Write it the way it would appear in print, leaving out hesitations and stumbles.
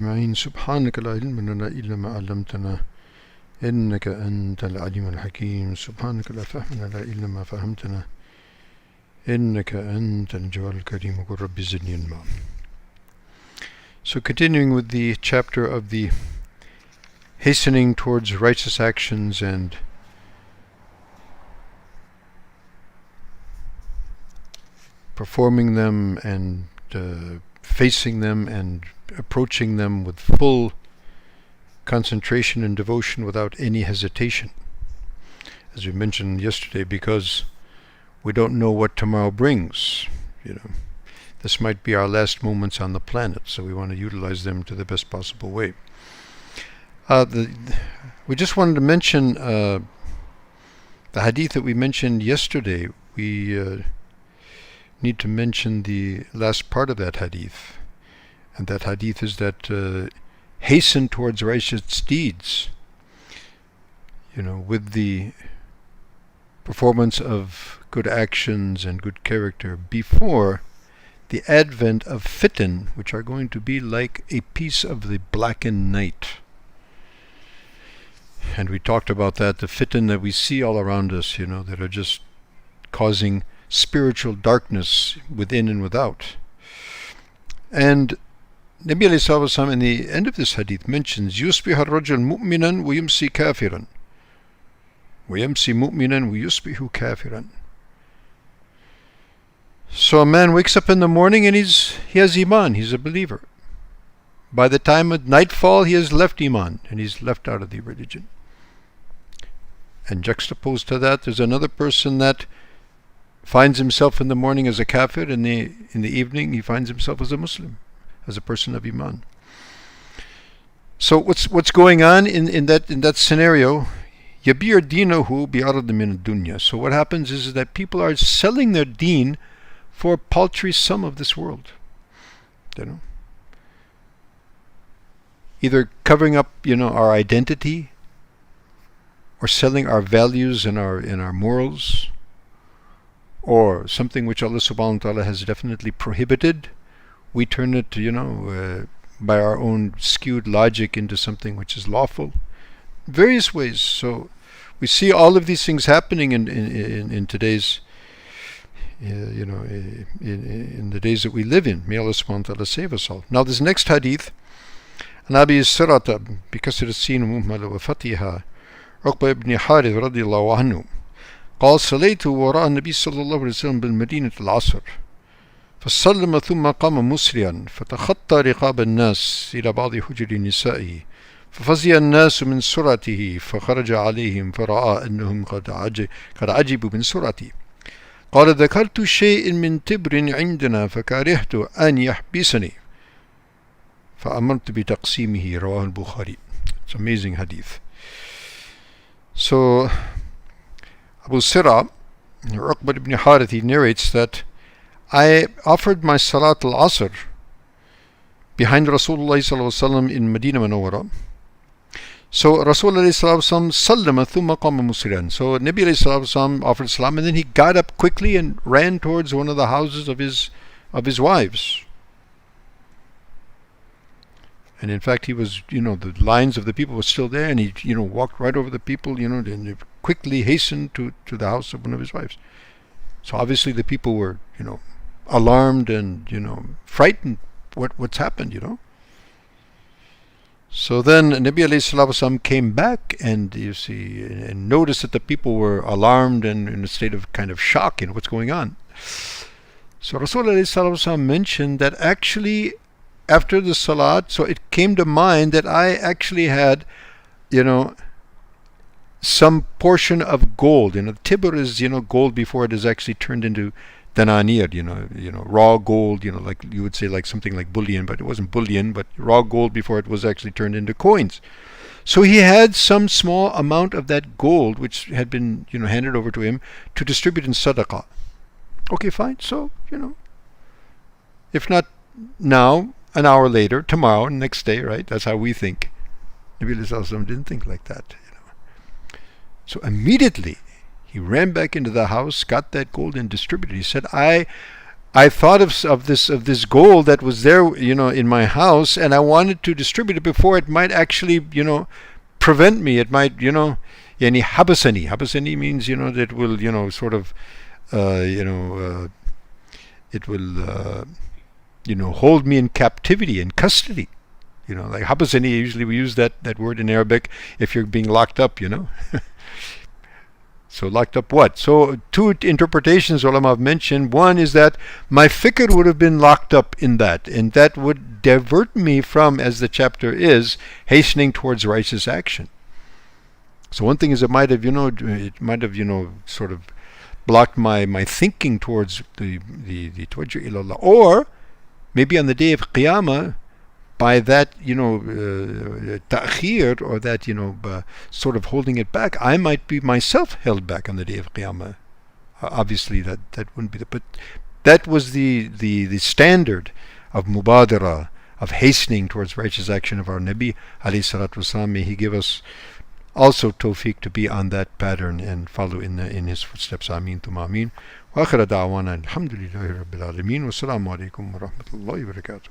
معين سبحانك لا علم لنا إلا ما علمتنا إنك أنت العليم الحكيم سبحانك لا فهم لنا إلا ما فهمتنا إنك أنت الجواد الكريم قل رب زدني علما. So continuing with the chapter of the hastening towards righteous actions and performing them and facing them and approaching them with full concentration and devotion without any hesitation. As we mentioned yesterday, because we don't know what tomorrow brings. This might be our last moments on the planet, so we want to utilize them to the best possible way. We just wanted to mention the hadith that we mentioned yesterday. We need to mention the last part of that hadith. And that hadith is that hasten towards righteous deeds, with the performance of good actions and good character before the advent of fitan, which are going to be like a piece of the blackened night. And we talked about that, the fitan that we see all around us, that are just causing spiritual darkness within and without. And Nabi alayhi salatu wasalam in the end of this hadith mentions يُصْبِحَ الرَّجُلُ مُؤْمِنًا وَيُمْسِي كَافِرًا وَيَمْسِي مُؤْمِنًا وَيُصْبِحُ كَافِرًا. So a man wakes up in the morning and he has iman, he's a believer. By the time of nightfall he has left iman and he's left out of the religion. And juxtaposed to that, there's another person that finds himself in the morning as a kafir, in the evening he finds himself as a Muslim, as a person of iman. So what's going on in that scenario? يَبِيعُ دِينَهُ بِعَرَضٍ مِنَ الدُّنْيَا. So what happens is that people are selling their deen for a paltry sum of this world. Either covering up, our identity, or selling our values and our morals, or something which Allah subhanahu wa ta'ala has definitely prohibited. We turn it, by our own skewed logic into something which is lawful. Various ways. So we see all of these things happening in today's, in the days that we live in. May Allah subhanahu wa ta'ala save us all. Now this next hadith, عن أبي سرة بكسر السين مهملة وفتحها عقبة بن حارث رضي الله عنه قال صليت وراء النبي صلى الله عليه وسلم بالمدينة العصر فسلم ثم قام مسرعا فتخطى رقاب الناس إلى بعض حجر نسائه ففزع الناس من سرعته فخرج عليهم فرأى أنهم قد عجبوا من سرعته قال ذكرت شيء من تبر عندنا فكرهت أن يحبسني فأمرت بتقسيمه رواه البخاري. It's amazing hadith. So Abu Sira, Uqba ibn Harith, he narrates that I offered my Salat al-Asr behind Rasulullah sallallahu in Medina Munawwara. So Rasulullah sallallahu sallama thumma qama musri'an. So Nabi sallallahu offered salam and then he got up quickly and ran towards one of the houses of his wives. And in fact he was, the lines of the people were still there and he, walked right over the people, and quickly hastened to the house of one of his wives. So obviously the people were, alarmed and, frightened what's happened, So then Nabi alayhi salatu wasalam came back and and noticed that the people were alarmed and in a state of kind of shock in what's going on. So Rasulullah alayhi salatu wasalam mentioned that actually after the salat, so it came to mind that I actually had, some portion of gold. Tibr is, gold before it is actually turned into dananir, raw gold, like you would say like something like bullion, but it wasn't bullion, but raw gold before it was actually turned into coins. So he had some small amount of that gold which had been, handed over to him to distribute in sadaqah. Okay, fine. So, if not now, an hour later, tomorrow, next day, right? That's how we think. Nabi Sallallahu didn't think like that. So immediately he ran back into the house, got that gold and distributed. He said, I I thought of this gold that was there, in my house, and I wanted to distribute it before it might actually, prevent me. It might, yani habasani. Habasani means, that it will, sort of, it will, hold me in captivity, in custody. Like habasani, usually we use that word in Arabic if you're being locked up, So locked up what? So two interpretations ulama have mentioned. One is that my fikr would have been locked up in that, and that would divert me from, as the chapter is, hastening towards righteous action. So one thing is it might have, sort of blocked my thinking towards the tawajjuh ilallah. Or maybe on the day of Qiyamah, by that, ta'khir, or that, sort of holding it back, I might be myself held back on the day of Qiyamah. Obviously, that wouldn't be but that was the standard of mubadara, of hastening towards righteous action of our Nabi, alayhi salatu wasalam. May he give us also tawfiq to be on that pattern and follow in his footsteps. Ameen thumma ameen. Wa akhira da'wana alhamdulillahi rabbil alameen. Wassalamu alaikum wa rahmatullahi wa barakatuh.